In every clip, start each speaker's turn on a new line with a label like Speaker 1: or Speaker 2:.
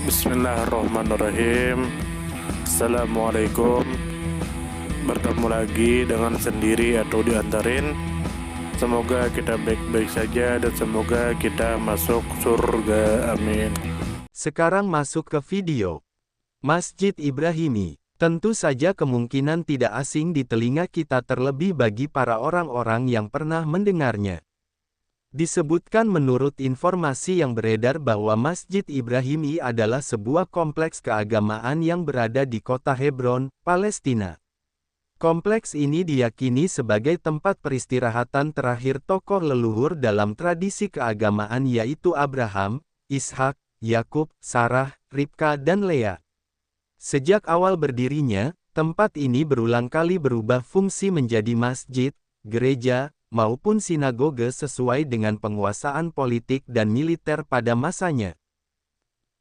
Speaker 1: Bismillahirrahmanirrahim. Assalamualaikum. Bertemu lagi dengan sendiri atau diantarin. Semoga kita baik-baik saja dan semoga kita masuk surga. Amin.
Speaker 2: Sekarang masuk ke video. Masjid Ibrahimi. Tentu saja kemungkinan tidak asing di telinga kita, terlebih bagi para orang-orang yang pernah mendengarnya. Disebutkan menurut informasi yang beredar bahwa Masjid Ibrahimi adalah sebuah kompleks keagamaan yang berada di kota Hebron, Palestina. Kompleks ini diyakini sebagai tempat peristirahatan terakhir tokoh leluhur dalam tradisi keagamaan, yaitu Abraham, Ishak, Yakub, Sarah, Ribka dan Lea. Sejak awal berdirinya, tempat ini berulang kali berubah fungsi menjadi masjid, gereja, maupun sinagoge sesuai dengan penguasaan politik dan militer pada masanya.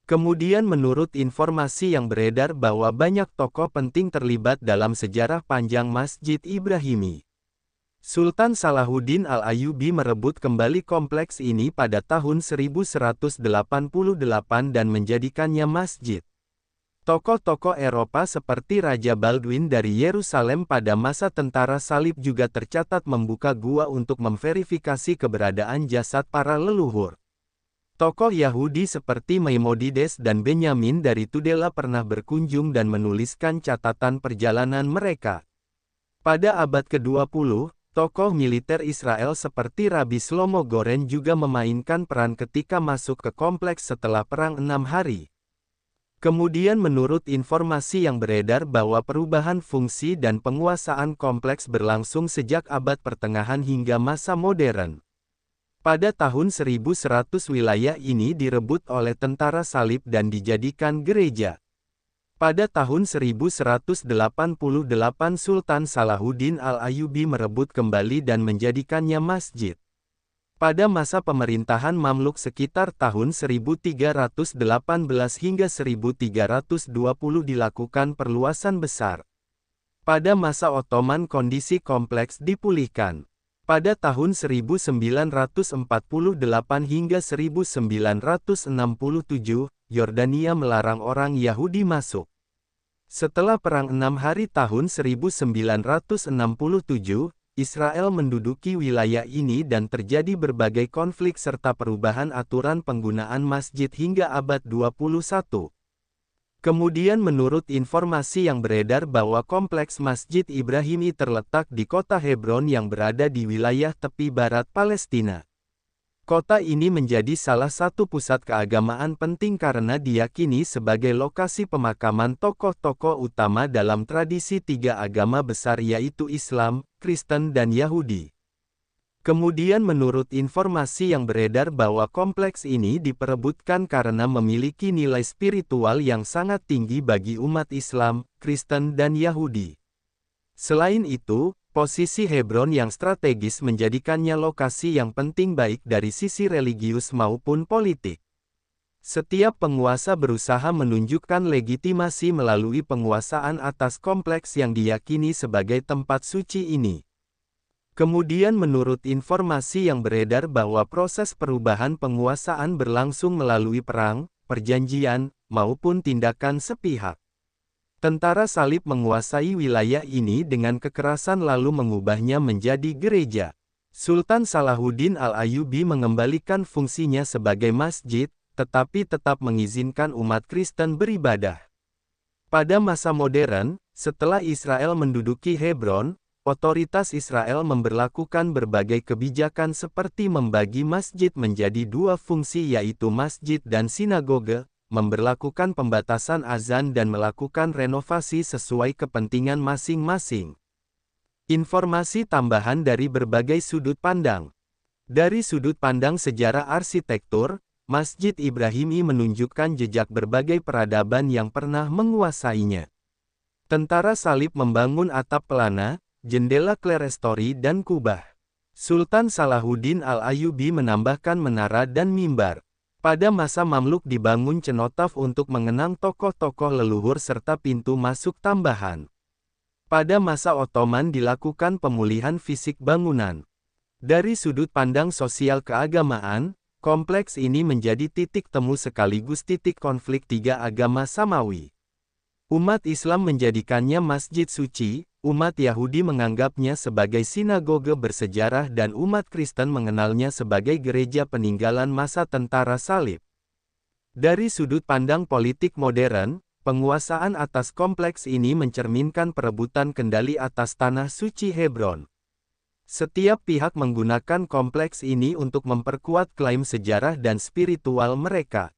Speaker 2: Kemudian menurut informasi yang beredar bahwa banyak tokoh penting terlibat dalam sejarah panjang Masjid Ibrahimi. Sultan Salahuddin Al-Ayyubi merebut kembali kompleks ini pada tahun 1188 dan menjadikannya masjid. Tokoh-tokoh Eropa seperti Raja Baldwin dari Yerusalem pada masa tentara salib juga tercatat membuka gua untuk memverifikasi keberadaan jasad para leluhur. Tokoh Yahudi seperti Maimonides dan Benyamin dari Tudela pernah berkunjung dan menuliskan catatan perjalanan mereka. Pada abad ke-20, tokoh militer Israel seperti Rabbi Shlomo Goren juga memainkan peran ketika masuk ke kompleks setelah Perang 6 Hari. Kemudian menurut informasi yang beredar bahwa perubahan fungsi dan penguasaan kompleks berlangsung sejak abad pertengahan hingga masa modern. Pada tahun 1100 wilayah ini direbut oleh tentara salib dan dijadikan gereja. Pada tahun 1188 Sultan Salahuddin Al-Ayyubi merebut kembali dan menjadikannya masjid. Pada masa pemerintahan Mamluk sekitar tahun 1318 hingga 1320 dilakukan perluasan besar. Pada masa Ottoman kondisi kompleks dipulihkan. Pada tahun 1948 hingga 1967, Yordania melarang orang Yahudi masuk. Setelah Perang 6 Hari tahun 1967, Israel menduduki wilayah ini dan terjadi berbagai konflik serta perubahan aturan penggunaan masjid hingga abad 21. Kemudian menurut informasi yang beredar bahwa kompleks Masjid Ibrahimi terletak di kota Hebron yang berada di wilayah tepi barat Palestina. Kota ini menjadi salah satu pusat keagamaan penting karena diyakini sebagai lokasi pemakaman tokoh-tokoh utama dalam tradisi tiga agama besar, yaitu Islam, Kristen dan Yahudi. Kemudian menurut informasi yang beredar bahwa kompleks ini diperebutkan karena memiliki nilai spiritual yang sangat tinggi bagi umat Islam, Kristen dan Yahudi. Selain itu, posisi Hebron yang strategis menjadikannya lokasi yang penting baik dari sisi religius maupun politik. Setiap penguasa berusaha menunjukkan legitimasi melalui penguasaan atas kompleks yang diyakini sebagai tempat suci ini. Kemudian menurut informasi yang beredar bahwa proses perubahan penguasaan berlangsung melalui perang, perjanjian, maupun tindakan sepihak. Tentara salib menguasai wilayah ini dengan kekerasan lalu mengubahnya menjadi gereja. Sultan Salahuddin Al-Ayyubi mengembalikan fungsinya sebagai masjid, tetapi tetap mengizinkan umat Kristen beribadah. Pada masa modern, setelah Israel menduduki Hebron, otoritas Israel memberlakukan berbagai kebijakan seperti membagi masjid menjadi dua fungsi, yaitu masjid dan sinagoge, memberlakukan pembatasan azan dan melakukan renovasi sesuai kepentingan masing-masing. Informasi tambahan dari berbagai sudut pandang. Dari sudut pandang sejarah arsitektur, Masjid Ibrahimi menunjukkan jejak berbagai peradaban yang pernah menguasainya. Tentara salib membangun atap pelana, jendela klerestori dan kubah. Sultan Salahuddin Al-Ayyubi menambahkan menara dan mimbar. Pada masa Mamluk dibangun cenotaf untuk mengenang tokoh-tokoh leluhur serta pintu masuk tambahan. Pada masa Ottoman dilakukan pemulihan fisik bangunan. Dari sudut pandang sosial keagamaan, Kompleks ini menjadi titik temu sekaligus titik konflik tiga agama samawi. Umat Islam menjadikannya masjid suci, umat Yahudi menganggapnya sebagai sinagoge bersejarah dan umat Kristen mengenalnya sebagai gereja peninggalan masa tentara salib. Dari sudut pandang politik modern, penguasaan atas kompleks ini mencerminkan perebutan kendali atas tanah suci Hebron. Setiap pihak menggunakan kompleks ini untuk memperkuat klaim sejarah dan spiritual mereka.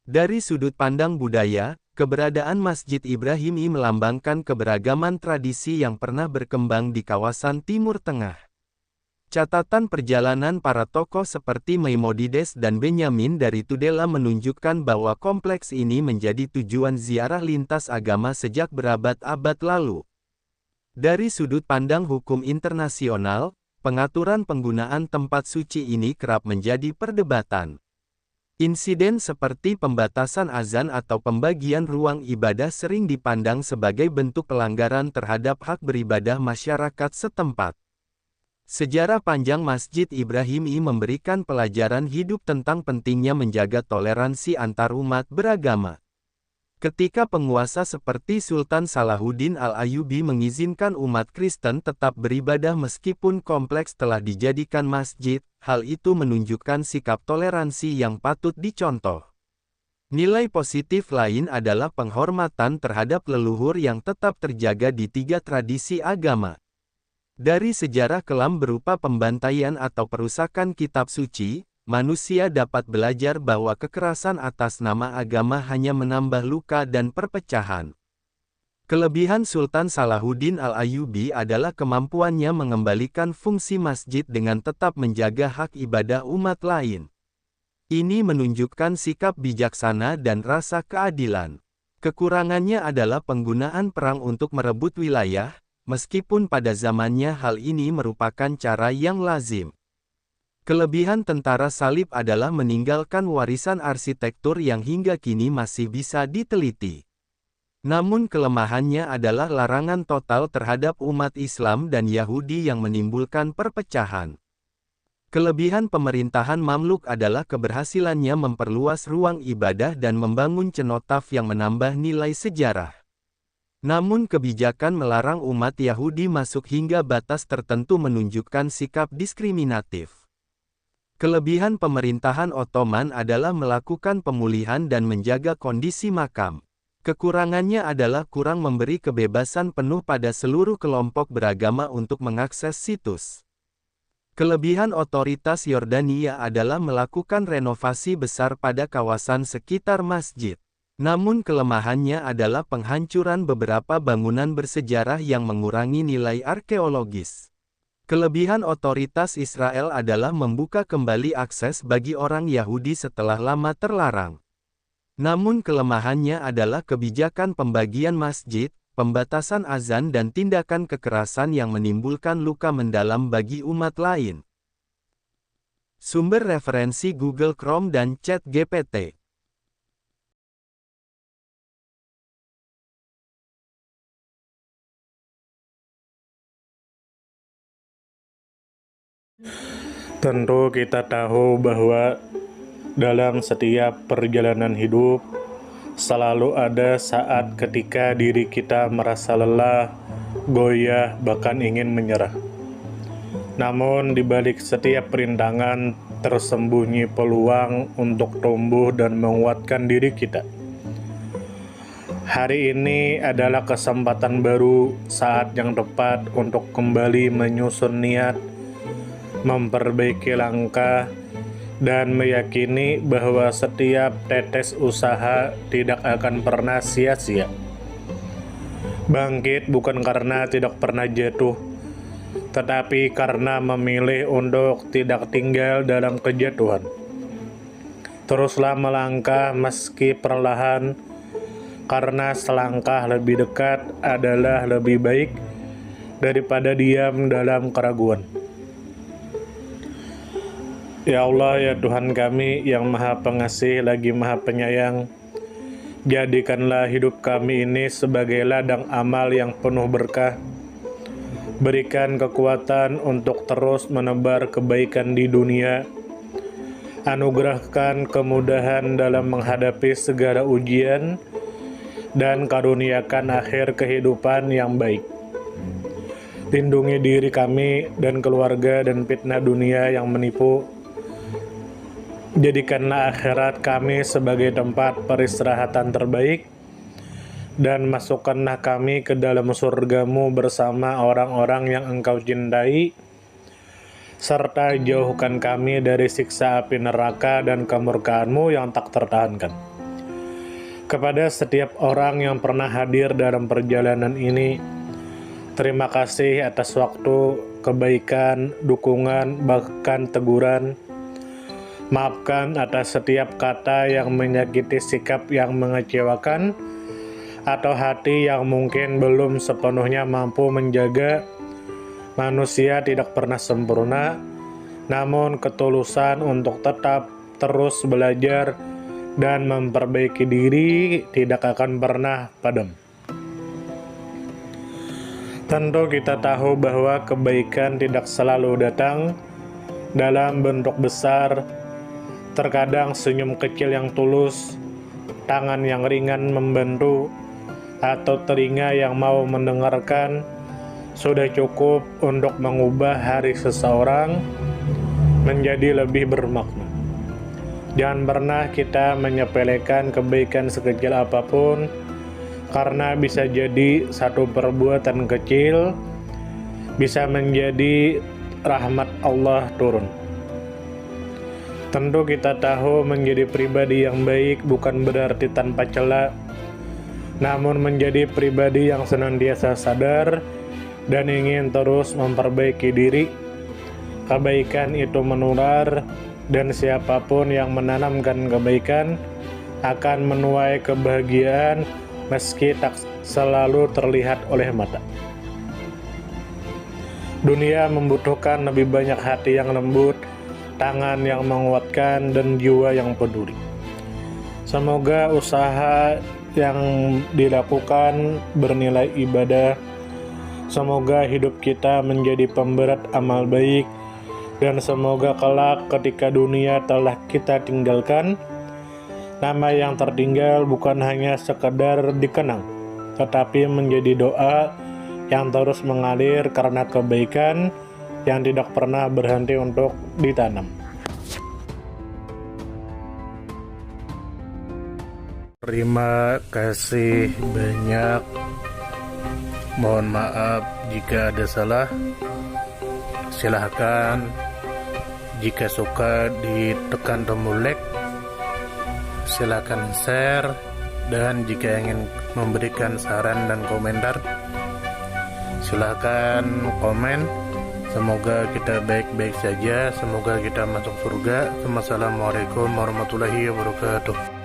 Speaker 2: Dari sudut pandang budaya, keberadaan Masjid Ibrahimi melambangkan keberagaman tradisi yang pernah berkembang di kawasan Timur Tengah. Catatan perjalanan para tokoh seperti Maimonides dan Benyamin dari Tudela menunjukkan bahwa kompleks ini menjadi tujuan ziarah lintas agama sejak berabad-abad lalu. Dari sudut pandang hukum internasional, pengaturan penggunaan tempat suci ini kerap menjadi perdebatan. Insiden seperti pembatasan azan atau pembagian ruang ibadah sering dipandang sebagai bentuk pelanggaran terhadap hak beribadah masyarakat setempat. Sejarah panjang Masjid Ibrahimi memberikan pelajaran hidup tentang pentingnya menjaga toleransi antarumat beragama. Ketika penguasa seperti Sultan Salahuddin Al-Ayyubi mengizinkan umat Kristen tetap beribadah meskipun kompleks telah dijadikan masjid, hal itu menunjukkan sikap toleransi yang patut dicontoh. Nilai positif lain adalah penghormatan terhadap leluhur yang tetap terjaga di tiga tradisi agama. Dari sejarah kelam berupa pembantaian atau perusakan kitab suci, manusia dapat belajar bahwa kekerasan atas nama agama hanya menambah luka dan perpecahan. Kelebihan Sultan Salahuddin Al-Ayyubi adalah kemampuannya mengembalikan fungsi masjid dengan tetap menjaga hak ibadah umat lain. Ini menunjukkan sikap bijaksana dan rasa keadilan. Kekurangannya adalah penggunaan perang untuk merebut wilayah, meskipun pada zamannya hal ini merupakan cara yang lazim. Kelebihan tentara salib adalah meninggalkan warisan arsitektur yang hingga kini masih bisa diteliti. Namun kelemahannya adalah larangan total terhadap umat Islam dan Yahudi yang menimbulkan perpecahan. Kelebihan pemerintahan Mamluk adalah keberhasilannya memperluas ruang ibadah dan membangun cenotaf yang menambah nilai sejarah. Namun kebijakan melarang umat Yahudi masuk hingga batas tertentu menunjukkan sikap diskriminatif. Kelebihan pemerintahan Ottoman adalah melakukan pemulihan dan menjaga kondisi makam. Kekurangannya adalah kurang memberi kebebasan penuh pada seluruh kelompok beragama untuk mengakses situs. Kelebihan otoritas Yordania adalah melakukan renovasi besar pada kawasan sekitar masjid. Namun kelemahannya adalah penghancuran beberapa bangunan bersejarah yang mengurangi nilai arkeologis. Kelebihan otoritas Israel adalah membuka kembali akses bagi orang Yahudi setelah lama terlarang. Namun kelemahannya adalah kebijakan pembagian masjid, pembatasan azan dan tindakan kekerasan yang menimbulkan luka mendalam bagi umat lain. Sumber referensi Google Chrome dan ChatGPT.
Speaker 1: Tentu kita tahu bahwa dalam setiap perjalanan hidup selalu ada saat ketika diri kita merasa lelah, goyah, bahkan ingin menyerah. Namun di balik setiap perintangan tersembunyi peluang untuk tumbuh dan menguatkan diri kita. Hari ini adalah kesempatan baru, saat yang tepat untuk kembali menyusun niat, memperbaiki langkah, dan meyakini bahwa setiap tetes usaha tidak akan pernah sia-sia. Bangkit bukan karena tidak pernah jatuh, tetapi karena memilih untuk tidak tinggal dalam kejatuhan. Teruslah melangkah meski perlahan, karena selangkah lebih dekat adalah lebih baik daripada diam dalam keraguan. Ya Allah, ya Tuhan kami yang Maha Pengasih lagi Maha Penyayang, jadikanlah hidup kami ini sebagai ladang amal yang penuh berkah. Berikan kekuatan untuk terus menebar kebaikan di dunia, anugerahkan kemudahan dalam menghadapi segala ujian, dan karuniakan akhir kehidupan yang baik. Lindungi diri kami dan keluarga dan fitnah dunia yang menipu. Jadikanlah akhirat kami sebagai tempat peristirahatan terbaik, dan masukkanlah kami ke dalam surgamu bersama orang-orang yang Engkau cintai, serta jauhkan kami dari siksa api neraka dan kemurkaanmu yang tak tertahankan. Kepada setiap orang yang pernah hadir dalam perjalanan ini, terima kasih atas waktu, kebaikan, dukungan, bahkan teguran. Maafkan atas setiap kata yang menyakiti, sikap yang mengecewakan, atau hati yang mungkin belum sepenuhnya mampu menjaga. Manusia tidak pernah sempurna, namun ketulusan untuk tetap terus belajar dan memperbaiki diri tidak akan pernah padam. Tentu kita tahu bahwa kebaikan tidak selalu datang dalam bentuk besar. Terkadang senyum kecil yang tulus, tangan yang ringan membantu, atau telinga yang mau mendengarkan sudah cukup untuk mengubah hari seseorang menjadi lebih bermakna. Jangan pernah kita menyepelekan kebaikan sekecil apapun, karena bisa jadi satu perbuatan kecil bisa menjadi rahmat Allah turun. Tentu kita tahu menjadi pribadi yang baik bukan berarti tanpa celah, namun menjadi pribadi yang senantiasa sadar dan ingin terus memperbaiki diri. Kebaikan itu menular, dan siapapun yang menanamkan kebaikan akan menuai kebahagiaan meski tak selalu terlihat oleh mata. Dunia membutuhkan lebih banyak hati yang lembut, tangan yang menguatkan, dan jiwa yang peduli. Semoga usaha yang dilakukan bernilai ibadah. Semoga hidup kita menjadi pemberat amal baik, dan semoga kelak ketika dunia telah kita tinggalkan, nama yang tertinggal bukan hanya sekedar dikenang, tetapi menjadi doa yang terus mengalir karena kebaikan yang tidak pernah berhenti untuk ditanam. Terima kasih banyak. Mohon maaf jika ada salah. Silahkan jika suka ditekan tombol like, silahkan share, dan jika ingin memberikan saran dan komentar, silahkan komen. Semoga kita baik-baik saja, semoga kita masuk surga. Wassalamualaikum warahmatullahi wabarakatuh.